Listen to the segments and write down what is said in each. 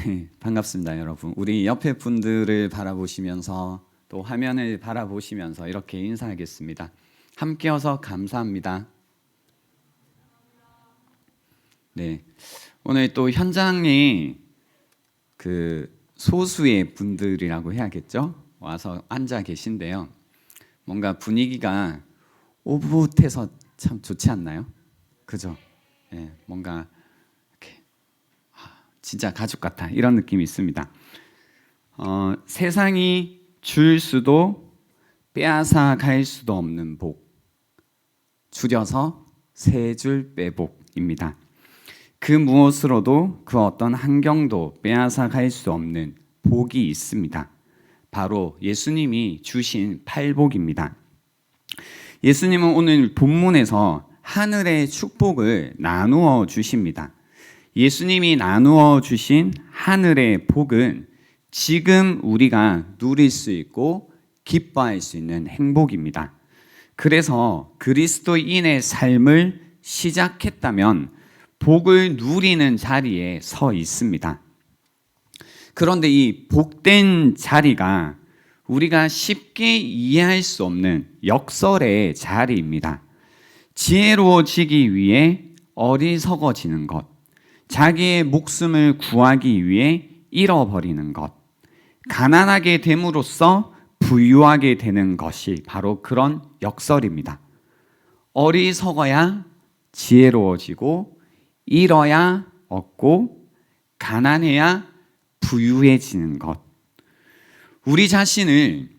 네, 반갑습니다, 여러분. 우리 옆에 분들을 바라보시면서 또 화면을 바라보시면서 이렇게 인사하겠습니다. 함께여서 감사합니다. 네, 오늘 또 현장에 소수의 분들이라고 해야겠죠? 와서 앉아 계신데요. 뭔가 분위기가 오붓해서 참 좋지 않나요? 그죠? 네, 뭔가 이렇게 진짜 가족 같아 이런 느낌이 있습니다. 세상이 줄 수도 빼앗아 갈 수도 없는 복, 줄여서 세 줄 빼복입니다. 그 무엇으로도 그 어떤 환경도 빼앗아 갈 수 없는 복이 있습니다. 바로 예수님이 주신 팔복입니다. 예수님은 오늘 본문에서 하늘의 축복을 나누어 주십니다. 예수님이 나누어 주신 하늘의 복은 지금 우리가 누릴 수 있고 기뻐할 수 있는 행복입니다. 그래서 그리스도인의 삶을 시작했다면 복을 누리는 자리에 서 있습니다. 그런데 이 복된 자리가 우리가 쉽게 이해할 수 없는 역설의 자리입니다. 지혜로워지기 위해 어리석어지는 것, 자기의 목숨을 구하기 위해 잃어버리는 것, 가난하게 됨으로써 부유하게 되는 것이 바로 그런 역설입니다. 어리석어야 지혜로워지고, 잃어야 얻고, 가난해야 부유해지는 것. 우리 자신을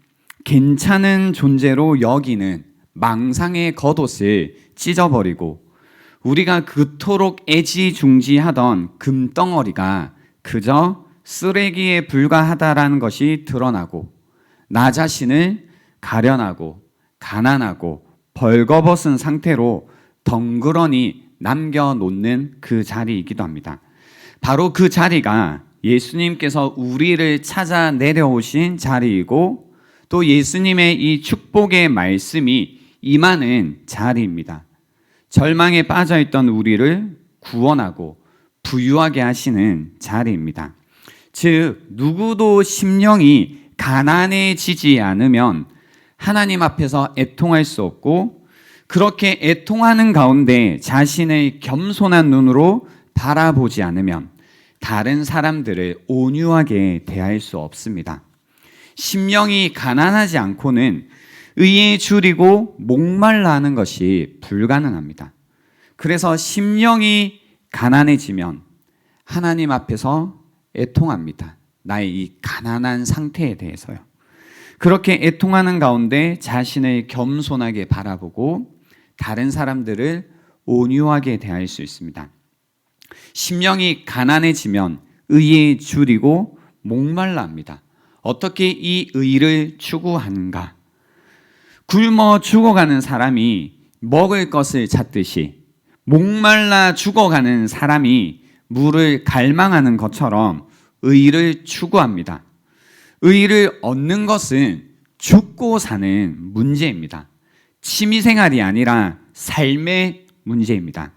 괜찮은 존재로 여기는 망상의 겉옷을 찢어버리고 우리가 그토록 애지중지하던 금덩어리가 그저 쓰레기에 불과하다라는 것이 드러나고 나 자신을 가련하고 가난하고 벌거벗은 상태로 덩그러니 남겨놓는 그 자리이기도 합니다. 바로 그 자리가 예수님께서 우리를 찾아 내려오신 자리이고 또 예수님의 이 축복의 말씀이 임하는 자리입니다. 절망에 빠져있던 우리를 구원하고 부유하게 하시는 자리입니다. 즉 누구도 심령이 가난해지지 않으면 하나님 앞에서 애통할 수 없고 그렇게 애통하는 가운데 자신의 겸손한 눈으로 바라보지 않으면 다른 사람들을 온유하게 대할 수 없습니다. 심령이 가난하지 않고는 의에 줄이고 목말라 하는 것이 불가능합니다. 그래서 심령이 가난해지면 하나님 앞에서 애통합니다. 나의 이 가난한 상태에 대해서요. 그렇게 애통하는 가운데 자신을 겸손하게 바라보고 다른 사람들을 온유하게 대할 수 있습니다. 심령이 가난해지면 의에 줄이고 목말라 합니다. 어떻게 이 의를 추구하는가? 굶어 죽어가는 사람이 먹을 것을 찾듯이 목말라 죽어가는 사람이 물을 갈망하는 것처럼 의를 추구합니다. 의를 얻는 것은 죽고 사는 문제입니다. 취미생활이 아니라 삶의 문제입니다.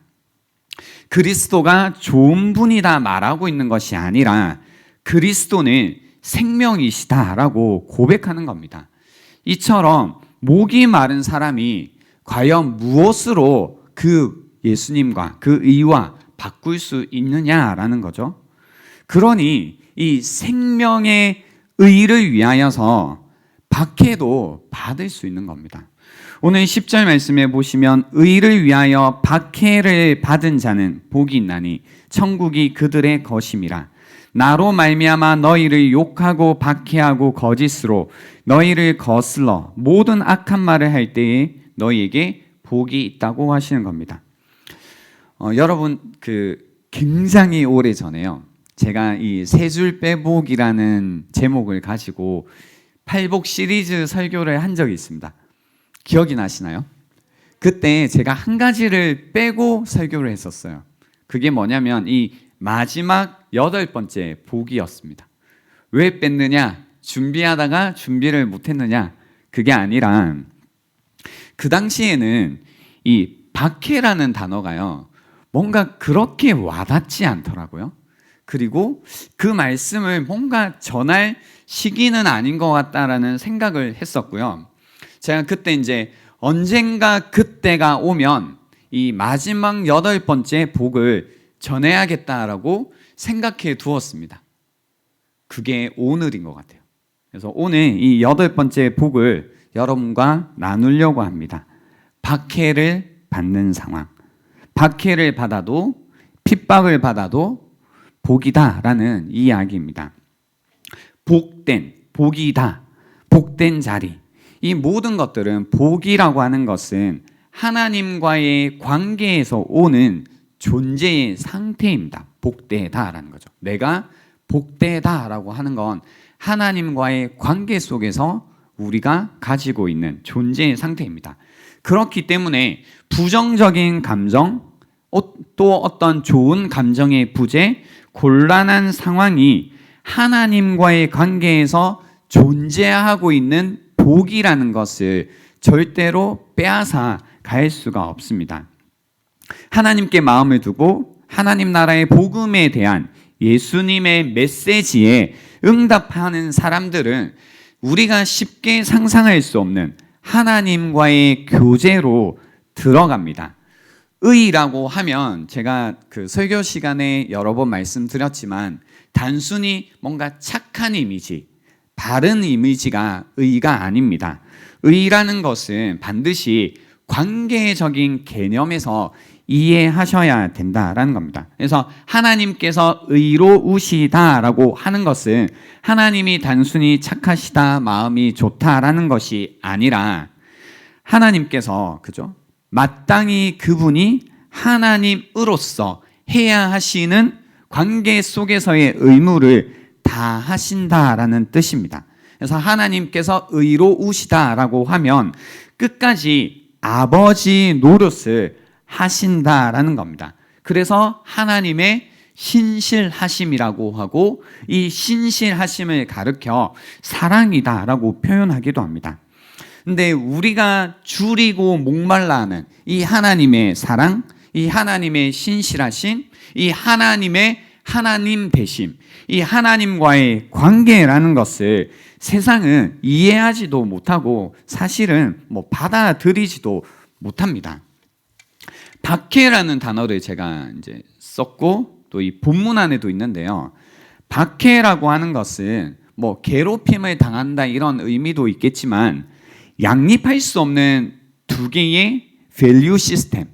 그리스도가 좋은 분이다 말하고 있는 것이 아니라 그리스도는 생명이시다라고 고백하는 겁니다. 이처럼 목이 마른 사람이 과연 무엇으로 그 예수님과 그 의와 바꿀 수 있느냐라는 거죠. 그러니 이 생명의 의를 위하여서 박해도 받을 수 있는 겁니다. 오늘 10절 말씀에 보시면 의를 위하여 박해를 받은 자는 복이 있나니 천국이 그들의 것임이라. 나로 말미암아 너희를 욕하고 박해하고 거짓으로 너희를 거슬러 모든 악한 말을 할 때에 너희에게 복이 있다고 하시는 겁니다. 여러분 굉장히 오래 전에요. 제가 이 세 줄 빼복이라는 제목을 가지고 팔복 시리즈 설교를 한 적이 있습니다. 기억이 나시나요? 그때 제가 한 가지를 빼고 설교를 했었어요. 그게 뭐냐면 이 마지막 8번째 복이었습니다. 왜 뺐느냐? 준비하다가 준비를 못했느냐? 그게 아니라 그 당시에는 이 박해라는 단어가요 뭔가 그렇게 와닿지 않더라고요. 그리고 그 말씀을 뭔가 전할 시기는 아닌 것 같다라는 생각을 했었고요. 제가 그때 이제 언젠가 그때가 오면 이 마지막 8번째 복을 전해야겠다라고 생각해 두었습니다. 그게 오늘인 것 같아요. 그래서 오늘 이 8번째 복을 여러분과 나누려고 합니다. 박해를 받는 상황. 박해를 받아도 핍박을 받아도 복이다라는 이야기입니다. 복된, 복이다, 복된 자리. 이 모든 것들은 복이라고 하는 것은 하나님과의 관계에서 오는 존재의 상태입니다. 복되다라는 거죠. 내가 복되다라고 하는 건 하나님과의 관계 속에서 우리가 가지고 있는 존재의 상태입니다. 그렇기 때문에 부정적인 감정, 또 어떤 좋은 감정의 부재, 곤란한 상황이 하나님과의 관계에서 존재하고 있는 복이라는 것을 절대로 빼앗아 갈 수가 없습니다. 하나님께 마음을 두고 하나님 나라의 복음에 대한 예수님의 메시지에 응답하는 사람들은 우리가 쉽게 상상할 수 없는 하나님과의 교제로 들어갑니다. 의라고 하면 제가 그 설교 시간에 여러 번 말씀드렸지만 단순히 뭔가 착한 이미지, 바른 이미지가 의가 아닙니다. 의라는 것은 반드시 관계적인 개념에서 이해하셔야 된다라는 겁니다. 그래서 하나님께서 의로우시다라고 하는 것은 하나님이 단순히 착하시다, 마음이 좋다라는 것이 아니라 하나님께서 그죠? 마땅히 그분이 하나님으로서 해야 하시는 관계 속에서의 의무를 다 하신다라는 뜻입니다. 그래서 하나님께서 의로우시다라고 하면 끝까지 아버지 노릇을 하신다라는 겁니다. 그래서 하나님의 신실하심이라고 하고 이 신실하심을 가르쳐 사랑이다라고 표현하기도 합니다. 근데 우리가 줄이고 목말라 하는 이 하나님의 사랑, 이 하나님의 신실하심, 이 하나님의 하나님 되심, 이 하나님과의 관계라는 것을 세상은 이해하지도 못하고 사실은 받아들이지도 못합니다. 박해라는 단어를 제가 이제 썼고 또 이 본문 안에도 있는데요. 박해라고 하는 것은 괴롭힘을 당한다 이런 의미도 있겠지만 양립할 수 없는 두 개의 밸류 시스템,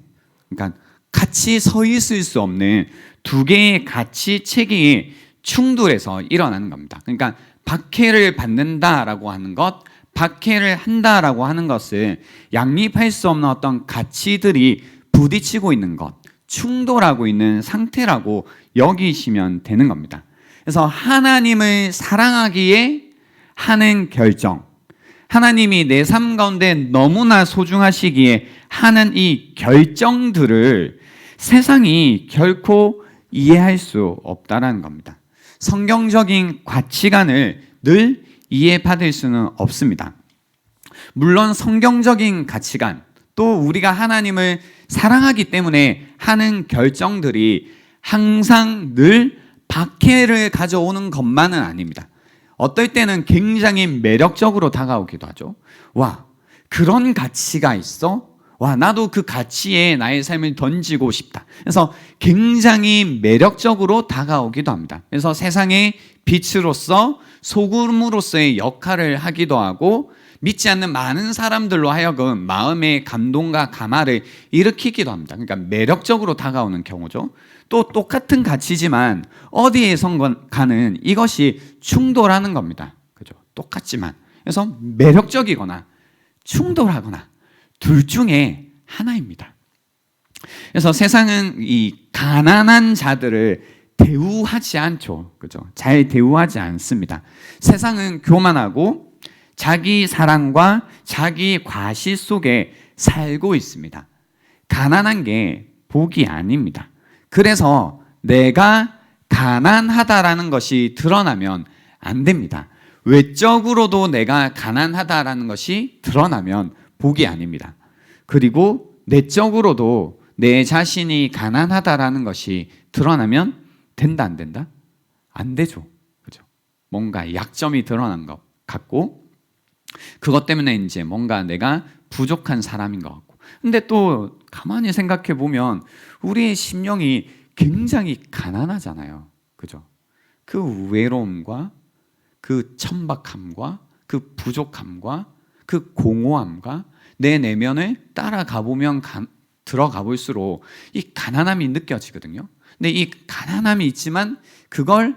그러니까 같이 서 있을 수 없는 두 개의 가치 체계의 충돌에서 일어나는 겁니다. 그러니까 박해를 받는다라고 하는 것, 박해를 한다라고 하는 것은 양립할 수 없는 어떤 가치들이 부딪히고 있는 것, 충돌하고 있는 상태라고 여기시면 되는 겁니다. 그래서 하나님을 사랑하기에 하는 결정, 하나님이 내 삶 가운데 너무나 소중하시기에 하는 이 결정들을 세상이 결코 이해할 수 없다라는 겁니다. 성경적인 가치관을 늘 이해받을 수는 없습니다. 물론 성경적인 가치관, 또 우리가 하나님을 사랑하기 때문에 하는 결정들이 항상 늘 박해를 가져오는 것만은 아닙니다. 어떨 때는 굉장히 매력적으로 다가오기도 하죠. 와, 그런 가치가 있어? 와, 나도 그 가치에 나의 삶을 던지고 싶다. 그래서 굉장히 매력적으로 다가오기도 합니다. 그래서 세상의 빛으로서 소금으로서의 역할을 하기도 하고 믿지 않는 많은 사람들로 하여금 마음의 감동과 감화를 일으키기도 합니다. 그러니까 매력적으로 다가오는 경우죠. 또 똑같은 가치지만 어디에선가는 이것이 충돌하는 겁니다. 그죠? 똑같지만. 그래서 매력적이거나 충돌하거나 둘 중에 하나입니다. 그래서 세상은 이 가난한 자들을 대우하지 않죠. 그죠? 잘 대우하지 않습니다. 세상은 교만하고 자기 사랑과 자기 과시 속에 살고 있습니다. 가난한 게 복이 아닙니다. 그래서 내가 가난하다라는 것이 드러나면 안 됩니다. 외적으로도 내가 가난하다라는 것이 드러나면 복이 아닙니다. 그리고 내적으로도 내 자신이 가난하다라는 것이 드러나면 된다, 안 된다? 안 되죠. 그죠? 뭔가 약점이 드러난 것 같고, 그것 때문에 이제 뭔가 내가 부족한 사람인 것 같고. 근데 또 가만히 생각해 보면 우리의 심령이 굉장히 가난하잖아요. 그죠? 그 외로움과 그 천박함과 그 부족함과 그 공허함과 내 내면을 따라가 보면 들어가 볼수록 이 가난함이 느껴지거든요. 근데 이 가난함이 있지만 그걸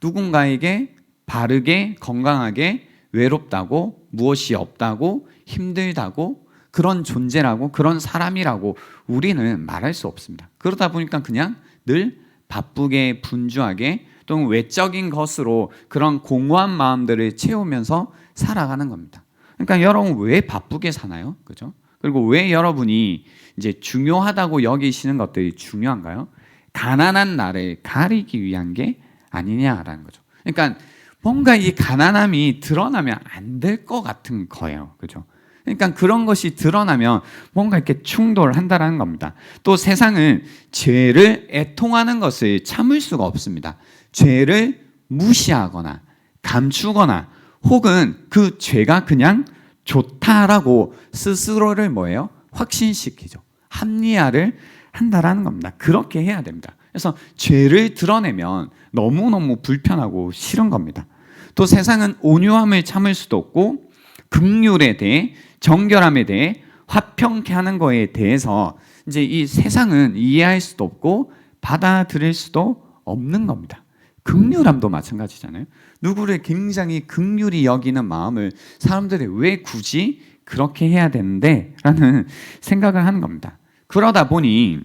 누군가에게 바르게 건강하게 외롭다고, 무엇이 없다고, 힘들다고, 그런 존재라고, 그런 사람이라고 우리는 말할 수 없습니다. 그러다 보니까 그냥 늘 바쁘게 분주하게 또는 외적인 것으로 그런 공허한 마음들을 채우면서 살아가는 겁니다. 그러니까 여러분 왜 바쁘게 사나요? 그죠? 그리고 왜 여러분이 이제 중요하다고 여기시는 것들이 중요한가요? 가난한 나를 가리기 위한 게 아니냐라는 거죠. 그러니까 뭔가 이 가난함이 드러나면 안 될 것 같은 거예요. 그죠? 그러니까 그런 것이 드러나면 뭔가 이렇게 충돌한다는 겁니다. 또 세상은 죄를 애통하는 것을 참을 수가 없습니다. 죄를 무시하거나 감추거나 혹은 그 죄가 그냥 좋다라고 스스로를 뭐예요? 확신시키죠. 합리화를 한다라는 겁니다. 그렇게 해야 됩니다. 그래서 죄를 드러내면 너무너무 불편하고 싫은 겁니다. 또 세상은 온유함을 참을 수도 없고 긍휼에 대해 정결함에 대해 화평케 하는 거에 대해서 이제 이 세상은 이해할 수도 없고 받아들일 수도 없는 겁니다. 긍휼함도 마찬가지잖아요. 누구를 굉장히 긍휼히 여기는 마음을 사람들이 왜 굳이 그렇게 해야 되는데 라는 생각을 하는 겁니다. 그러다 보니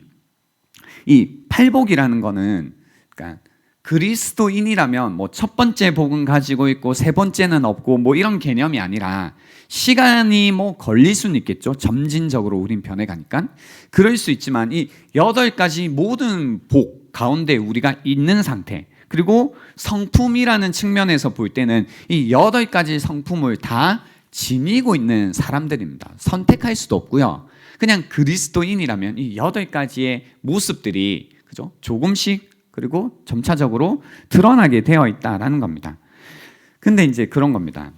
이 팔복이라는 거는 그러니까 그리스도인이라면 뭐 첫 번째 복은 가지고 있고 세 번째는 없고 뭐 이런 개념이 아니라 시간이 뭐 걸릴 수는 있겠죠. 점진적으로 우린 변해가니까. 그럴 수 있지만 이 8가지 모든 복 가운데 우리가 있는 상태, 그리고 성품이라는 측면에서 볼 때는 이 8가지 성품을 다 지니고 있는 사람들입니다. 선택할 수도 없고요. 그냥 그리스도인이라면 이 8가지의 모습들이 그죠? 조금씩 그리고 점차적으로 드러나게 되어 있다라는 겁니다. 근데 이제 그런 겁니다.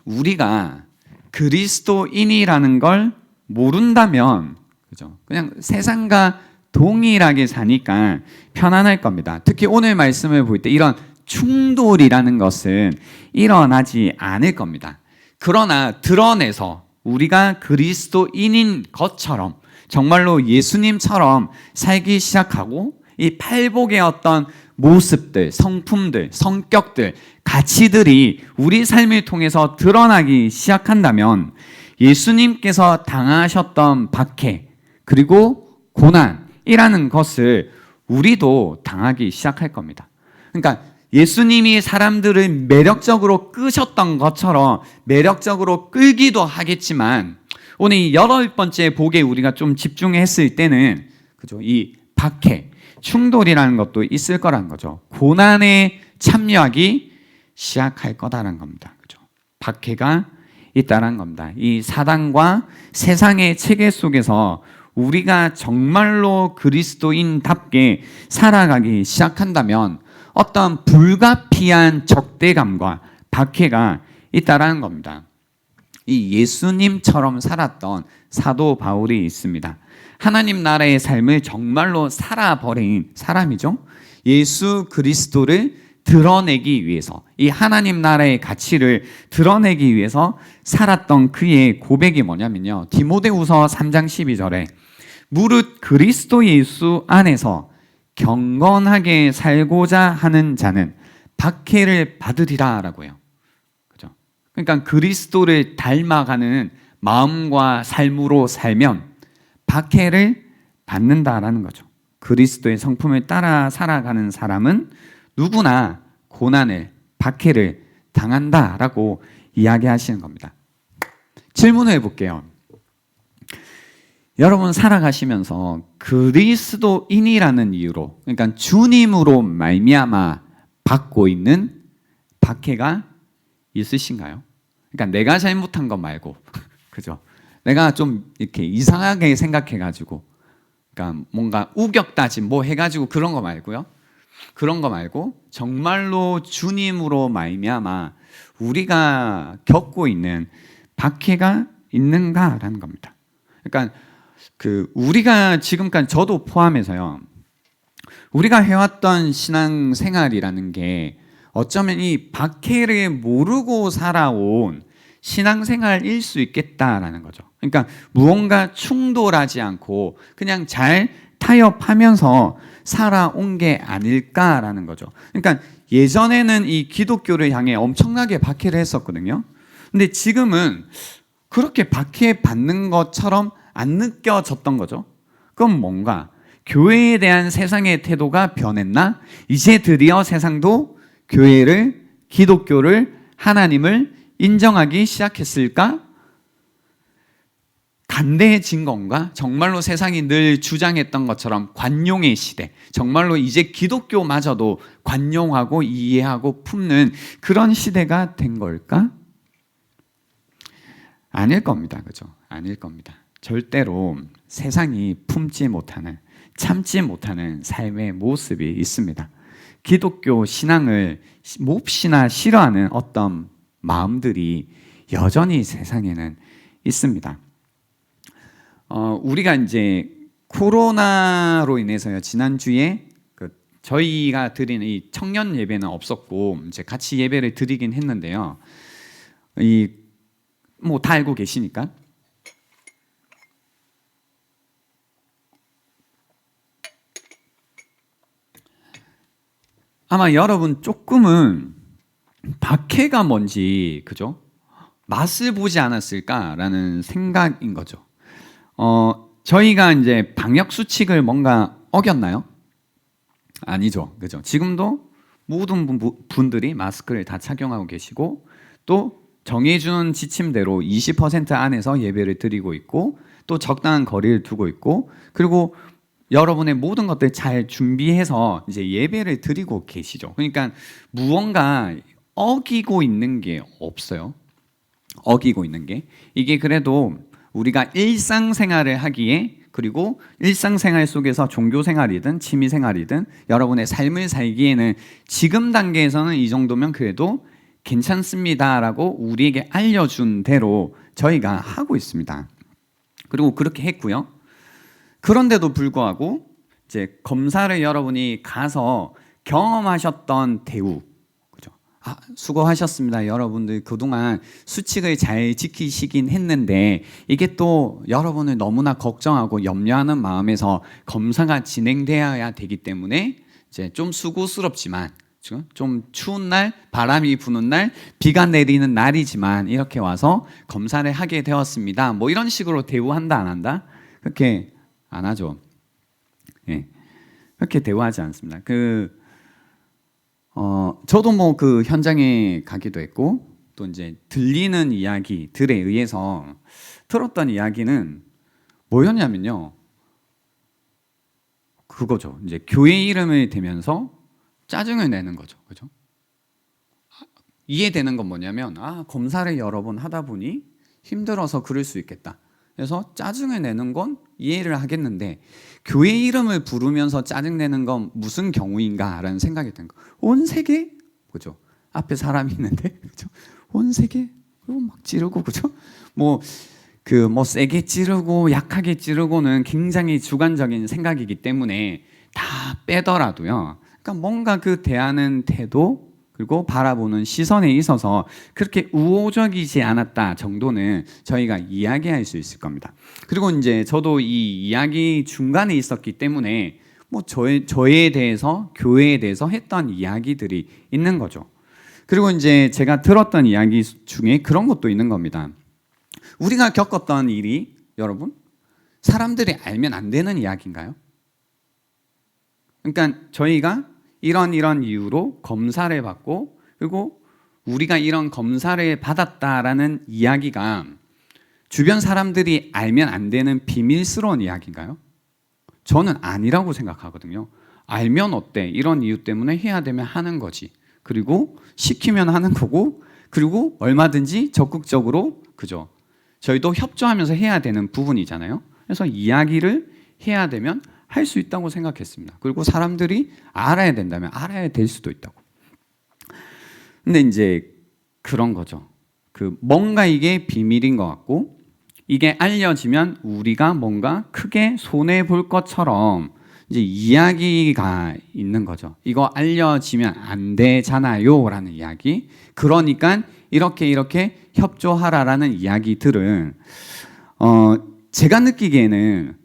우리가 그리스도인이라는 걸 모른다면 그죠? 그냥 세상과 동일하게 사니까 편안할 겁니다. 특히 오늘 말씀을 볼 때 이런 충돌이라는 것은 일어나지 않을 겁니다. 그러나 드러내서 우리가 그리스도인인 것처럼 정말로 예수님처럼 살기 시작하고 이 팔복의 어떤 모습들, 성품들, 성격들, 가치들이 우리 삶을 통해서 드러나기 시작한다면 예수님께서 당하셨던 박해 그리고 고난이라는 것을 우리도 당하기 시작할 겁니다. 그러니까 예수님이 사람들을 매력적으로 끄셨던 것처럼 매력적으로 끌기도 하겠지만 오늘 이 8번째 복에 우리가 좀 집중했을 때는 그죠? 이 박해, 충돌이라는 것도 있을 거라는 거죠. 고난에 참여하기 시작할 거다라는 겁니다. 그죠? 박해가 있다라는 겁니다. 이 사단과 세상의 체계 속에서 우리가 정말로 그리스도인답게 살아가기 시작한다면 어떤 불가피한 적대감과 박해가 있다라는 겁니다. 이 예수님처럼 살았던 사도 바울이 있습니다. 하나님 나라의 삶을 정말로 살아버린 사람이죠. 예수 그리스도를 드러내기 위해서 이 하나님 나라의 가치를 드러내기 위해서 살았던 그의 고백이 뭐냐면요. 디모데후서 3장 12절에 무릇 그리스도 예수 안에서 경건하게 살고자 하는 자는 박해를 받으리라 라고 해요. 그죠? 그러니까 그리스도를 닮아가는 마음과 삶으로 살면 박해를 받는다라는 거죠. 그리스도의 성품을 따라 살아가는 사람은 누구나 고난을, 박해를 당한다라고 이야기하시는 겁니다. 질문을 해볼게요. 여러분 살아가시면서 그리스도인이라는 이유로, 그러니까 주님으로 말미암아 받고 있는 박해가 있으신가요? 그러니까 내가 잘못한 것 말고, 그죠? 내가 좀 이렇게 이상하게 생각해가지고, 그러니까 뭔가 우격다짐 뭐 해가지고 그런 거 말고요. 그런 거 말고 정말로 주님으로 말미암아 우리가 겪고 있는 박해가 있는가라는 겁니다. 그러니까 우리가 지금까지 저도 포함해서요. 우리가 해왔던 신앙생활이라는 게 어쩌면 이 박해를 모르고 살아온 신앙생활일 수 있겠다라는 거죠. 그러니까 무언가 충돌하지 않고 그냥 잘 타협하면서 살아온 게 아닐까라는 거죠. 그러니까 예전에는 이 기독교를 향해 엄청나게 박해를 했었거든요. 근데 지금은 그렇게 박해받는 것처럼 안 느껴졌던 거죠. 그럼 뭔가 교회에 대한 세상의 태도가 변했나? 이제 드디어 세상도 교회를, 기독교를, 하나님을 인정하기 시작했을까? 간대해진 건가? 정말로 세상이 늘 주장했던 것처럼 관용의 시대, 정말로 이제 기독교마저도 관용하고 이해하고 품는 그런 시대가 된 걸까? 아닐 겁니다. 그죠? 아닐 겁니다. 절대로 세상이 품지 못하는, 참지 못하는 삶의 모습이 있습니다. 기독교 신앙을 몹시나 싫어하는 어떤 마음들이 여전히 세상에는 있습니다. 우리가 이제 코로나로 인해서요, 지난주에 저희가 드리는 이 청년 예배는 없었고 이제 같이 예배를 드리긴 했는데요. 뭐 다 알고 계시니까. 아마 여러분 조금은 박해가 뭔지, 그죠? 맛을 보지 않았을까라는 생각인 거죠. 저희가 이제 방역 수칙을 뭔가 어겼나요? 아니죠. 그죠? 지금도 모든 분들이 마스크를 다 착용하고 계시고 또 정해준 지침대로 20% 안에서 예배를 드리고 있고 또 적당한 거리를 두고 있고 그리고 여러분의 모든 것들 잘 준비해서 이제 예배를 드리고 계시죠. 그러니까 무언가 어기고 있는 게 없어요. 어기고 있는 게. 이게 그래도 우리가 일상생활을 하기에 그리고 일상생활 속에서 종교생활이든 취미생활이든 여러분의 삶을 살기에는 지금 단계에서는 이 정도면 그래도 괜찮습니다라고 우리에게 알려준 대로 저희가 하고 있습니다. 그리고 그렇게 했고요. 그런데도 불구하고 이제 검사를 여러분이 가서 경험하셨던 대우, 그죠? 수고하셨습니다. 여러분들 그동안 수칙을 잘 지키시긴 했는데 이게 또 여러분을 너무나 걱정하고 염려하는 마음에서 검사가 진행되어야 되기 때문에 이제 좀 수고스럽지만 좀 추운 날, 바람이 부는 날, 비가 내리는 날이지만 이렇게 와서 검사를 하게 되었습니다. 뭐 이런 식으로 대우한다 안 한다? 그렇게 안 하죠. 예. 그렇게 대우하지 않습니다. 저도 뭐 그 현장에 가기도 했고 또 이제 들리는 이야기들에 의해서 들었던 이야기는 뭐였냐면요. 그거죠. 이제 교회 이름을 대면서 짜증을 내는 거죠. 그죠? 이해되는 건 뭐냐면 검사를 여러 번 하다 보니 힘들어서 그럴 수 있겠다. 그래서 짜증을 내는 건 이해를 하겠는데 교회 이름을 부르면서 짜증내는 건 무슨 경우인가라는 생각이 든 거. 온 세계? 그죠? 앞에 사람이 있는데, 그죠? 온 세계? 그리고 막 찌르고, 그죠? 뭐 세게 찌르고 약하게 찌르고는 굉장히 주관적인 생각이기 때문에 다 빼더라도요. 그러니까 뭔가 그 대하는 태도 그리고 바라보는 시선에 있어서 그렇게 우호적이지 않았다 정도는 저희가 이야기할 수 있을 겁니다. 그리고 이제 저도 이 이야기 중간에 있었기 때문에 뭐 저에 대해서 교회에 대해서 했던 이야기들이 있는 거죠. 그리고 이제 제가 들었던 이야기 중에 그런 것도 있는 겁니다. 우리가 겪었던 일이 여러분 사람들이 알면 안 되는 이야기인가요? 그러니까 저희가 이런 이유로 검사를 받고 그리고 우리가 이런 검사를 받았다라는 이야기가 주변 사람들이 알면 안 되는 비밀스러운 이야기인가요? 저는 아니라고 생각하거든요. 알면 어때? 이런 이유 때문에 해야 되면 하는 거지. 그리고 시키면 하는 거고 그리고 얼마든지 적극적으로 저희도 협조하면서 해야 되는 부분이잖아요. 그래서 이야기를 해야 되면 할 수 있다고 생각했습니다. 그리고 사람들이 알아야 된다면 알아야 될 수도 있다고. 근데 이제 그런 거죠. 뭔가 이게 비밀인 것 같고 이게 알려지면 우리가 뭔가 크게 손해 볼 것처럼 이제 이야기가 있는 거죠. 이거 알려지면 안 되잖아요라는 이야기. 그러니까 이렇게 협조하라라는 이야기들은 제가 느끼기에는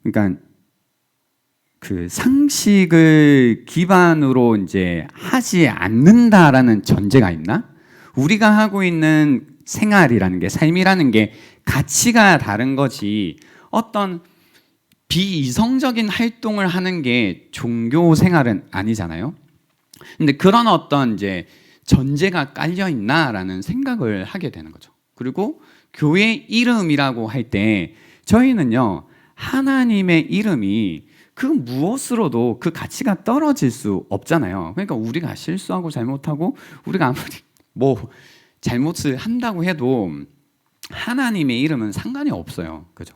그러니까 상식을 기반으로 이제 하지 않는다라는 전제가 있나? 우리가 하고 있는 생활이라는 게, 삶이라는 게 가치가 다른 거지 어떤 비이성적인 활동을 하는 게 종교 생활은 아니잖아요. 근데 그런 어떤 이제 전제가 깔려 있나라는 생각을 하게 되는 거죠. 그리고 교회 이름이라고 할 때 저희는요, 하나님의 이름이 그 무엇으로도 그 가치가 떨어질 수 없잖아요. 그러니까 우리가 실수하고 잘못하고 우리가 아무리 뭐 잘못을 한다고 해도 하나님의 이름은 상관이 없어요. 그죠?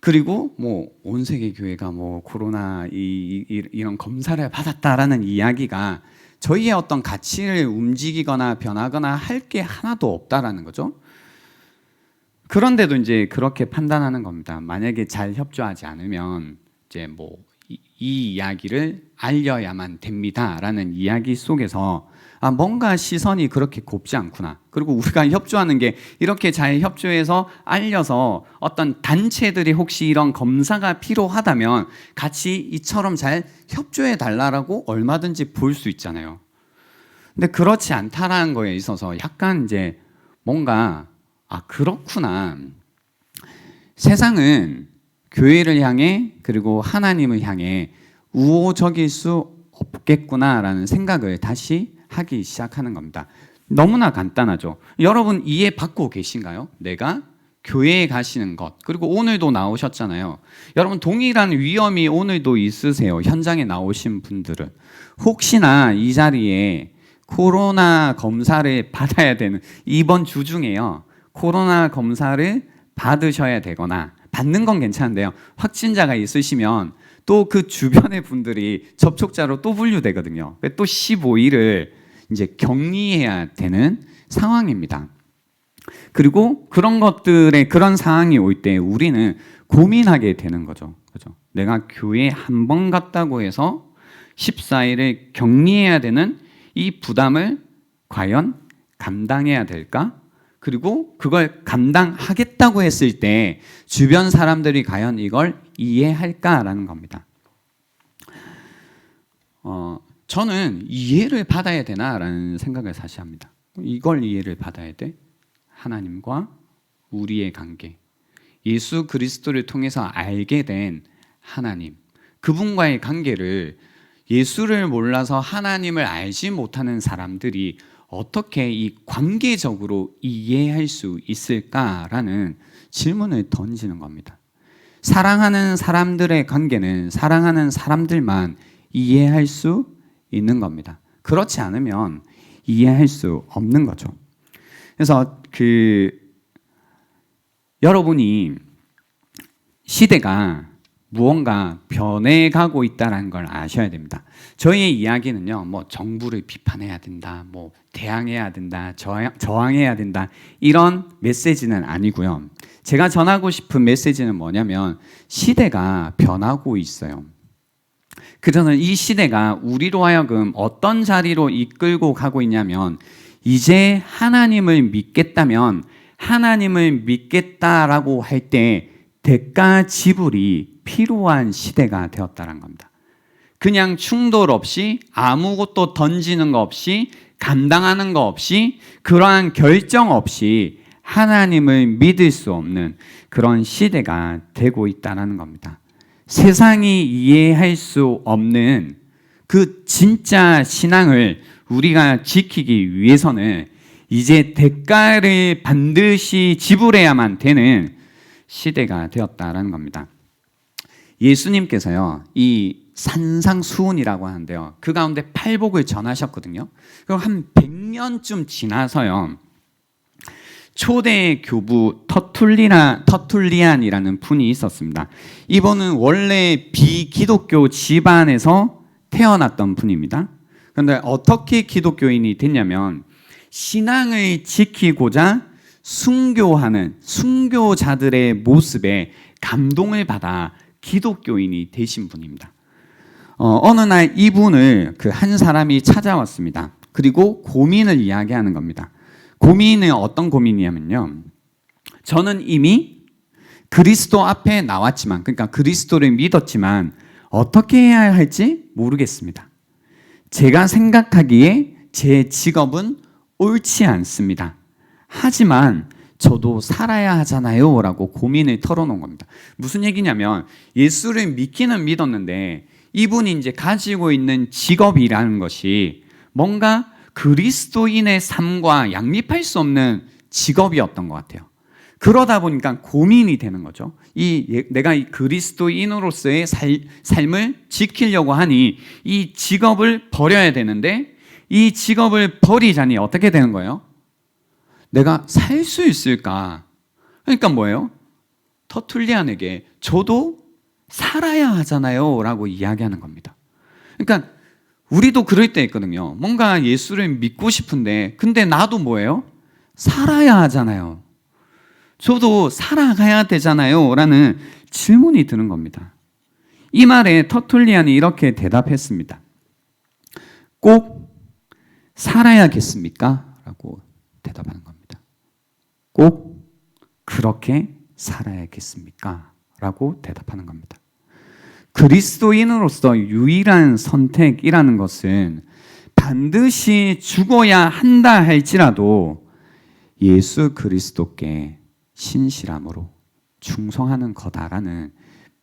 그리고 뭐 온 세계 교회가 뭐 코로나 이런 검사를 받았다라는 이야기가 저희의 어떤 가치를 움직이거나 변하거나 할 게 하나도 없다라는 거죠. 그런데도 이제 그렇게 판단하는 겁니다. 만약에 잘 협조하지 않으면 이제 뭐 이 이야기를 알려야만 됩니다라는 이야기 속에서 뭔가 시선이 그렇게 곱지 않구나. 그리고 우리가 협조하는 게 이렇게 잘 협조해서 알려서 어떤 단체들이 혹시 이런 검사가 필요하다면 같이 이처럼 잘 협조해 달라라고 얼마든지 볼 수 있잖아요. 근데 그렇지 않다라는 거에 있어서 약간 이제 뭔가 그렇구나. 세상은 교회를 향해 그리고 하나님을 향해 우호적일 수 없겠구나라는 생각을 다시 하기 시작하는 겁니다. 너무나 간단하죠. 여러분 이해받고 계신가요? 내가 교회에 가시는 것, 그리고 오늘도 나오셨잖아요. 여러분 동일한 위험이 오늘도 있으세요. 현장에 나오신 분들은 혹시나 이 자리에 코로나 검사를 받아야 되는 이번 주 중에요, 코로나 검사를 받으셔야 되거나, 받는 건 괜찮은데요, 확진자가 있으시면 또 그 주변의 분들이 접촉자로 또 분류되거든요. 또 15일을 이제 격리해야 되는 상황입니다. 그리고 그런 것들의 그런 상황이 올 때 우리는 고민하게 되는 거죠. 그죠? 내가 교회에 한 번 갔다고 해서 14일을 격리해야 되는 이 부담을 과연 감당해야 될까? 그리고 그걸 감당하겠다고 했을 때 주변 사람들이 과연 이걸 이해할까라는 겁니다. 저는 이해를 받아야 되나라는 생각을 사실 합니다. 이걸 이해를 받아야 돼. 하나님과 우리의 관계, 예수 그리스도를 통해서 알게 된 하나님, 그분과의 관계를 예수를 몰라서 하나님을 알지 못하는 사람들이 어떻게 이 관계적으로 이해할 수 있을까라는 질문을 던지는 겁니다. 사랑하는 사람들의 관계는 사랑하는 사람들만 이해할 수 있는 겁니다. 그렇지 않으면 이해할 수 없는 거죠. 그래서 여러분이 시대가 무언가 변해가고 있다는 걸 아셔야 됩니다. 저희의 이야기는요, 뭐 정부를 비판해야 된다, 뭐 대항해야 된다, 저항해야 된다, 이런 메시지는 아니고요. 제가 전하고 싶은 메시지는 뭐냐면 시대가 변하고 있어요. 그래서 이 시대가 우리로 하여금 어떤 자리로 이끌고 가고 있냐면, 이제 하나님을 믿겠다면 하나님을 믿겠다라고 할 때 대가 지불이 필요한 시대가 되었다는 겁니다. 그냥 충돌 없이 아무것도 던지는 거 없이 감당하는 거 없이 그러한 결정 없이 하나님을 믿을 수 없는 그런 시대가 되고 있다는 겁니다. 세상이 이해할 수 없는 그 진짜 신앙을 우리가 지키기 위해서는 이제 대가를 반드시 지불해야만 되는 시대가 되었다는 겁니다. 예수님께서요, 이 산상수훈이라고 하는데요, 그 가운데 팔복을 전하셨거든요. 그럼 한 100년쯤 지나서요, 초대 교부 터툴리안이라는 분이 있었습니다. 이분은 원래 비기독교 집안에서 태어났던 분입니다. 그런데 어떻게 기독교인이 됐냐면 신앙을 지키고자 순교하는 순교자들의 모습에 감동을 받아 기독교인이 되신 분입니다. 어느 날 이분을 그 한 사람이 찾아왔습니다. 그리고 고민을 이야기하는 겁니다. 고민은 어떤 고민이냐면요. 저는 이미 그리스도 앞에 나왔지만, 그러니까 그리스도를 믿었지만 어떻게 해야 할지 모르겠습니다. 제가 생각하기에 제 직업은 옳지 않습니다. 하지만 저도 살아야 하잖아요 라고 고민을 털어놓은 겁니다. 무슨 얘기냐면 예수를 믿기는 믿었는데 이분이 이제 가지고 있는 직업이라는 것이 뭔가 그리스도인의 삶과 양립할 수 없는 직업이었던 것 같아요. 그러다 보니까 고민이 되는 거죠. 내가 이 그리스도인으로서의 삶을 지키려고 하니 이 직업을 버려야 되는데 이 직업을 버리자니 어떻게 되는 거예요? 내가 살 수 있을까? 그러니까 뭐예요? 터툴리안에게 저도 살아야 하잖아요 라고 이야기하는 겁니다. 그러니까 우리도 그럴 때 있거든요. 뭔가 예수를 믿고 싶은데 근데 나도 뭐예요? 살아야 하잖아요. 저도 살아가야 되잖아요 라는 질문이 드는 겁니다. 이 말에 터툴리안이 이렇게 대답했습니다. 꼭 살아야겠습니까? 라고 대답하는 겁니다. 꼭 그렇게 살아야겠습니까? 라고 대답하는 겁니다. 그리스도인으로서 유일한 선택이라는 것은 반드시 죽어야 한다 할지라도 예수 그리스도께 신실함으로 충성하는 거다라는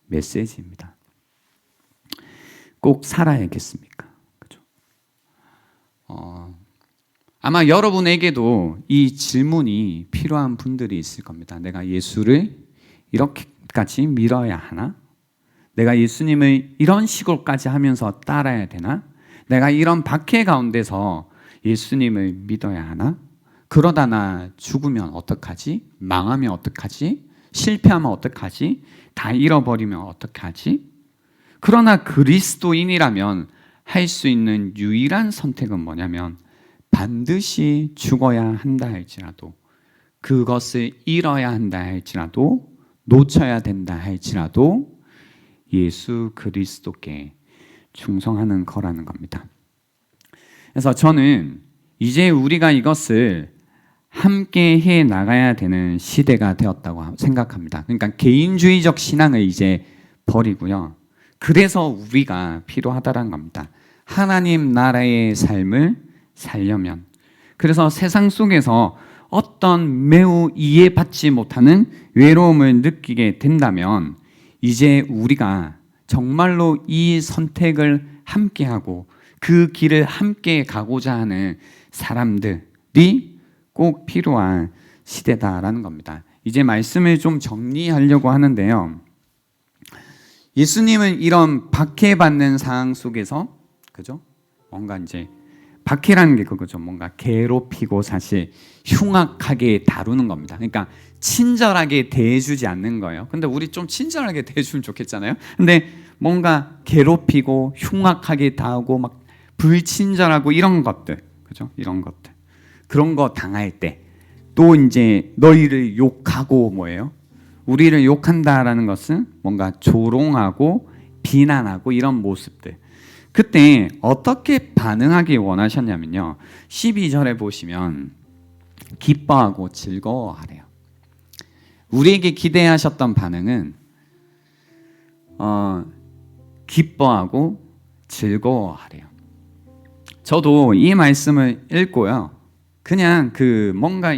메시지입니다. 꼭 살아야겠습니까? 그죠? 아마 여러분에게도 이 질문이 필요한 분들이 있을 겁니다. 내가 예수를 이렇게까지 믿어야 하나? 내가 예수님을 이런 식으로까지 하면서 따라야 되나? 내가 이런 박해 가운데서 예수님을 믿어야 하나? 그러다 나 죽으면 어떡하지? 망하면 어떡하지? 실패하면 어떡하지? 다 잃어버리면 어떡하지? 그러나 그리스도인이라면 할 수 있는 유일한 선택은 뭐냐면 반드시 죽어야 한다 할지라도 그것을 잃어야 한다 할지라도 놓쳐야 된다 할지라도 예수 그리스도께 충성하는 거라는 겁니다. 그래서 저는 이제 우리가 이것을 함께 해 나가야 되는 시대가 되었다고 생각합니다. 그러니까 개인주의적 신앙을 이제 버리고요. 그래서 우리가 필요하다는 겁니다. 하나님 나라의 삶을 살려면. 그래서 세상 속에서 어떤 매우 이해받지 못하는 외로움을 느끼게 된다면 이제 우리가 정말로 이 선택을 함께하고 그 길을 함께 가고자 하는 사람들이 꼭 필요한 시대다라는 겁니다. 이제 말씀을 좀 정리하려고 하는데요. 예수님은 이런 박해받는 상황 속에서 그죠? 뭔가 이제 박해라는 게 그거죠. 뭔가 괴롭히고 사실 흉악하게 다루는 겁니다. 그러니까 친절하게 대해주지 않는 거예요. 근데 우리 좀 친절하게 대해주면 좋겠잖아요. 근데 뭔가 괴롭히고 흉악하게 다하고 막 불친절하고 이런 것들, 그죠? 이런 것들. 그런 거 당할 때 또 이제 너희를 욕하고 뭐예요? 우리를 욕한다라는 것은 뭔가 조롱하고 비난하고 이런 모습들. 그때 어떻게 반응하기 원하셨냐면요. 12절에 보시면 기뻐하고 즐거워하래요. 우리에게 기대하셨던 반응은 기뻐하고 즐거워하래요. 저도 이 말씀을 읽고요. 그냥 뭔가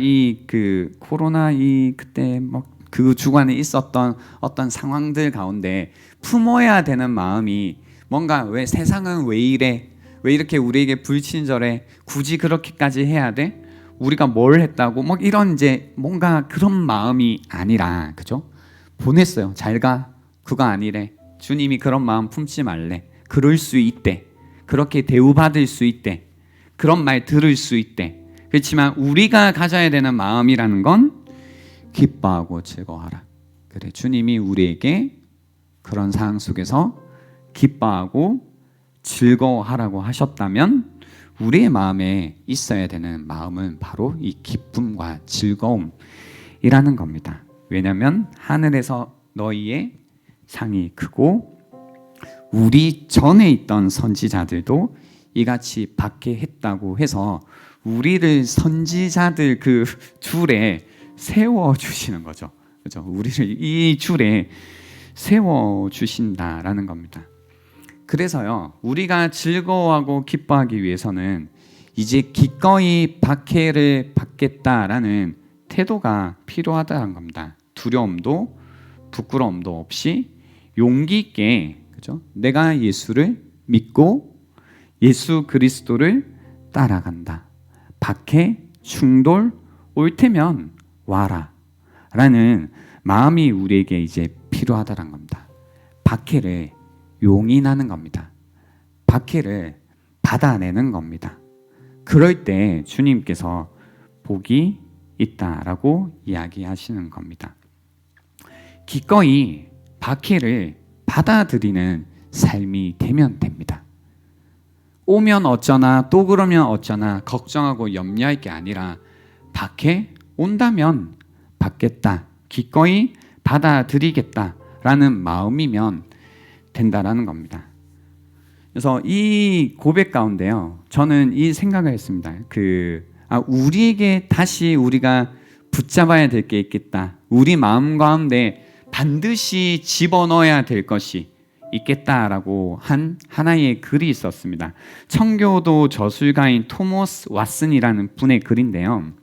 코로나 그때 그 주간에 있었던 어떤 상황들 가운데 품어야 되는 마음이 뭔가 왜 세상은 왜 이래? 왜 이렇게 우리에게 불친절해? 굳이 그렇게까지 해야 돼? 우리가 뭘 했다고? 이런 이제 뭔가 그런 마음이 아니라, 그죠? 보냈어요. 잘 가. 그거 아니래. 주님이 그런 마음 품지 말래. 그럴 수 있대. 그렇게 대우받을 수 있대. 그런 말 들을 수 있대. 그렇지만 우리가 가져야 되는 마음이라는 건 기뻐하고 즐거워하라. 그래, 주님이 우리에게 그런 상황 속에서 기뻐하고 즐거워하라고 하셨다면 우리의 마음에 있어야 되는 마음은 바로 이 기쁨과 즐거움이라는 겁니다. 왜냐하면 하늘에서 너희의 상이 크고 우리 전에 있던 선지자들도 이같이 박해했다고 해서 우리를 선지자들 그 줄에 세워주시는 거죠. 그죠? 우리를 이 줄에 세워주신다라는 겁니다. 그래서요, 우리가 즐거워하고 기뻐하기 위해서는 이제 기꺼이 박해를 받겠다라는 태도가 필요하다는 겁니다. 두려움도 부끄러움도 없이 용기 있게, 그죠? 내가 예수를 믿고 예수 그리스도를 따라간다. 박해, 충돌 올 테면 와라 라는 마음이 우리에게 이제 필요하다는 겁니다. 박해를 용인하는 겁니다. 박해를 받아내는 겁니다. 그럴 때 주님께서 복이 있다라고 이야기하시는 겁니다. 기꺼이 박해를 받아들이는 삶이 되면 됩니다. 오면 어쩌나 또 그러면 어쩌나 걱정하고 염려할 게 아니라 박해 온다면 받겠다, 기꺼이 받아들이겠다라는 마음이면 된다라는 겁니다. 그래서 이 고백 가운데요, 저는 이 생각을 했습니다. 우리에게 다시 우리가 붙잡아야 될 게 있겠다. 우리 마음 가운데 반드시 집어넣어야 될 것이 있겠다라고 한 하나의 글이 있었습니다. 청교도 저술가인 토머스 왓슨이라는 분의 글인데요,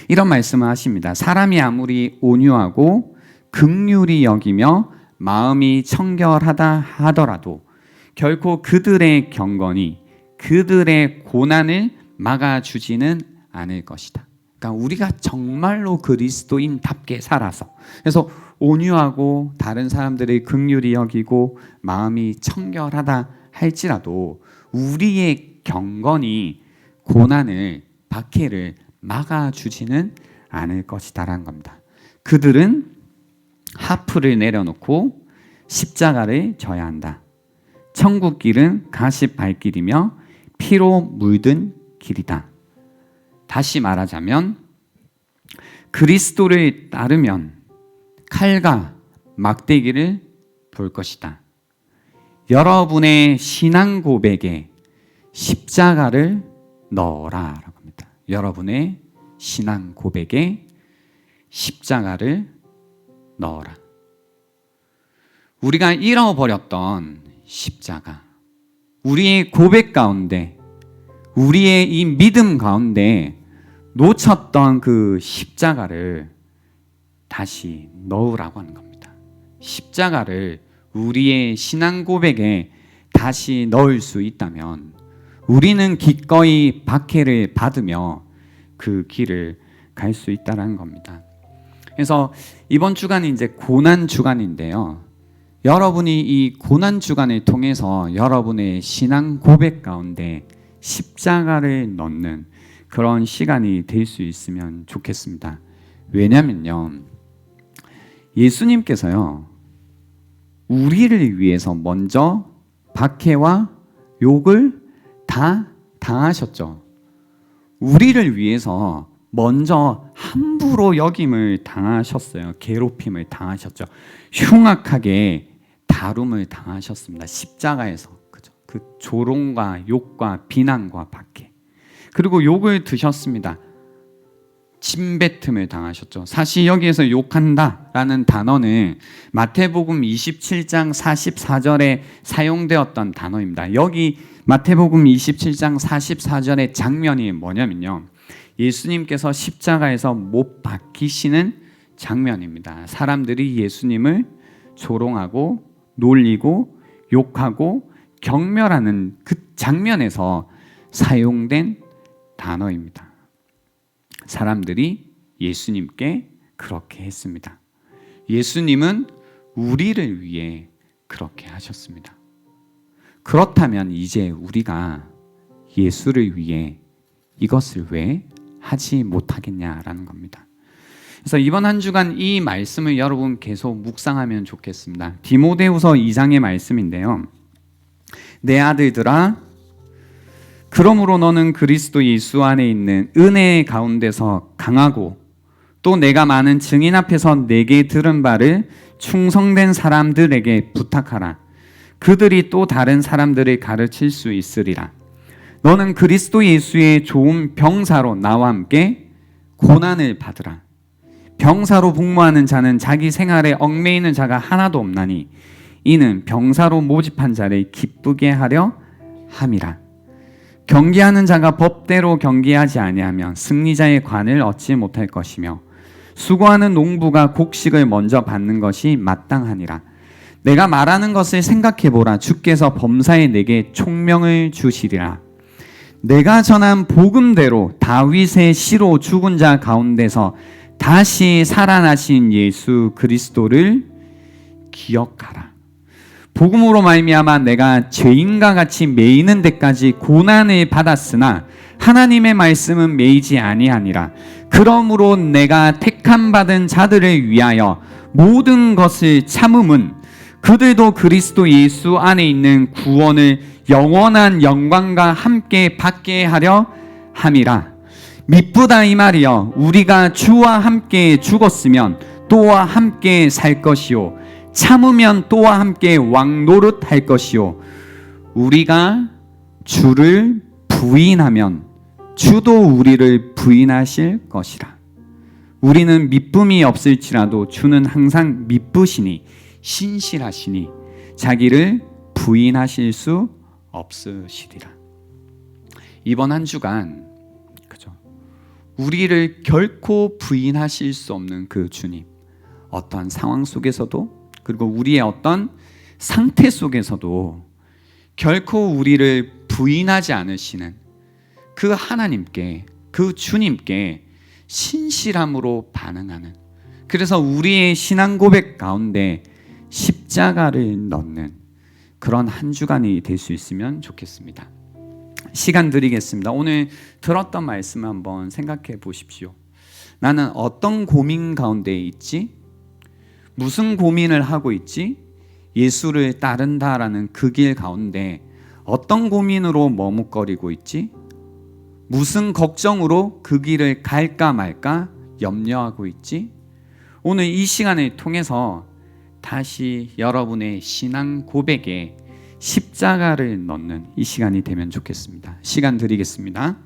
이런 말씀을 하십니다. 사람이 아무리 온유하고 긍휼히 여기며 마음이 청결하다 하더라도 결코 그들의 경건이 그들의 고난을 막아주지는 않을 것이다. 그러니까 우리가 정말로 그리스도인답게 살아서, 그래서 온유하고 다른 사람들의 긍휼히 여기고 마음이 청결하다 할지라도 우리의 경건이 고난을, 박해를 막아주지는 않을 것이다라는 겁니다. 그들은 하프를 내려놓고 십자가를 져야 한다. 천국 길은 가시 발길이며 피로 물든 길이다. 다시 말하자면 그리스도를 따르면 칼과 막대기를 볼 것이다. 여러분의 신앙 고백에 십자가를 넣어라라고 합니다. 여러분의 신앙 고백에 십자가를 넣어라. 우리가 잃어버렸던 십자가, 우리의 고백 가운데, 우리의 이 믿음 가운데 놓쳤던 그 십자가를 다시 넣으라고 하는 겁니다. 십자가를 우리의 신앙 고백에 다시 넣을 수 있다면 우리는 기꺼이 박해를 받으며 그 길을 갈 수 있다는 겁니다. 그래서 이번 주간이 이제 고난 주간인데요, 여러분이 이 고난 주간을 통해서 여러분의 신앙 고백 가운데 십자가를 넣는 그런 시간이 될 수 있으면 좋겠습니다. 왜냐면요, 예수님께서요, 우리를 위해서 먼저 박해와 욕을 다 당하셨죠. 우리를 위해서 먼저 함부로 여김을 당하셨어요. 괴롭힘을 당하셨죠. 흉악하게 다룸을 당하셨습니다. 십자가에서. 그죠? 그 조롱과 욕과 비난과 박해. 그리고 욕을 드셨습니다. 침뱉음을 당하셨죠. 사실 여기에서 욕한다라는 단어는 마태복음 27장 44절에 사용되었던 단어입니다. 여기 마태복음 27장 44절의 장면이 뭐냐면요, 예수님께서 십자가에서 못 박히시는 장면입니다. 사람들이 예수님을 조롱하고 놀리고 욕하고 경멸하는 그 장면에서 사용된 단어입니다. 사람들이 예수님께 그렇게 했습니다. 예수님은 우리를 위해 그렇게 하셨습니다. 그렇다면 이제 우리가 예수를 위해 이것을 왜 하지 못하겠냐라는 겁니다. 그래서 이번 한 주간 이 말씀을 여러분 계속 묵상하면 좋겠습니다. 디모데후서 2장의 말씀인데요. 내 아들들아, 그러므로 너는 그리스도 예수 안에 있는 은혜 가운데서 강하고 또 내가 많은 증인 앞에서 내게 들은 바를 충성된 사람들에게 부탁하라. 그들이 또 다른 사람들을 가르칠 수 있으리라. 너는 그리스도 예수의 좋은 병사로 나와 함께 고난을 받으라. 병사로 복무하는 자는 자기 생활에 얽매이는 자가 하나도 없나니 이는 병사로 모집한 자를 기쁘게 하려 함이라. 경계하는 자가 법대로 경계하지 아니하면 승리자의 관을 얻지 못할 것이며 수고하는 농부가 곡식을 먼저 받는 것이 마땅하니라. 내가 말하는 것을 생각해 보라. 주께서 범사에 내게 총명을 주시리라. 내가 전한 복음대로 다윗의 씨로 죽은 자 가운데서 다시 살아나신 예수 그리스도를 기억하라. 복음으로 말미암아 내가 죄인과 같이 매이는 데까지 고난을 받았으나 하나님의 말씀은 매이지 아니하니라. 그러므로 내가 택함 받은 자들을 위하여 모든 것을 참음은 그들도 그리스도 예수 안에 있는 구원을 영원한 영광과 함께 받게 하려 함이라. 미쁘다 이 말이여. 우리가 주와 함께 죽었으면 또와 함께 살 것이요 참으면 또와 함께 왕노릇 할 것이요 우리가 주를 부인하면 주도 우리를 부인하실 것이라. 우리는 미쁨이 없을지라도 주는 항상 미쁘시니 신실하시니 자기를 부인하실 수 없으시리라. 이번 한 주간 우리를 결코 부인하실 수 없는 그 주님, 어떠한 상황 속에서도 그리고 우리의 어떤 상태 속에서도 결코 우리를 부인하지 않으시는 그 하나님께, 그 주님께 신실함으로 반응하는, 그래서 우리의 신앙 고백 가운데 십자가를 넣는 그런 한 주간이 될 수 있으면 좋겠습니다. 시간 드리겠습니다. 오늘 들었던 말씀을 한번 생각해 보십시오. 나는 어떤 고민 가운데 있지? 무슨 고민을 하고 있지? 예수를 따른다라는 그 길 가운데 어떤 고민으로 머뭇거리고 있지? 무슨 걱정으로 그 길을 갈까 말까 염려하고 있지? 오늘 이 시간을 통해서 다시 여러분의 신앙 고백에 십자가를 넣는 이 시간이 되면 좋겠습니다. 시간 드리겠습니다.